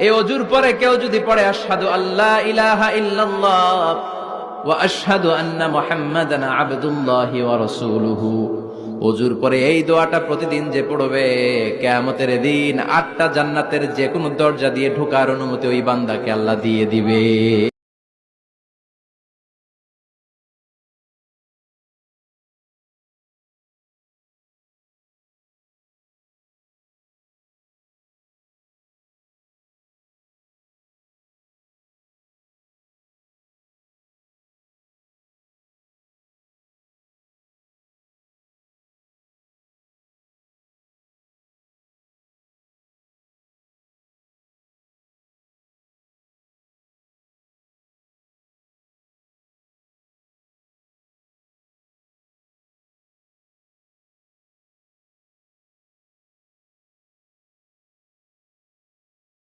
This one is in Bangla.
এই অজুর পরে কেউ যদি পড়ে আশহাদু আল্লা ইলাহা ইল্লাল্লাহ ওয়া আশহাদু আন্না মুহাম্মাদান আবদুল্লাহি ওয়া রাসূলুহু, অজুর পরে এই দোয়াটা প্রতিদিন যে পড়বে, কিয়ামতের দিন 8টা জান্নাতের যে কোনো দরজা দিয়ে ঢোকার অনুমতি ওই বান্দাকে আল্লাহ দিয়ে দিবে।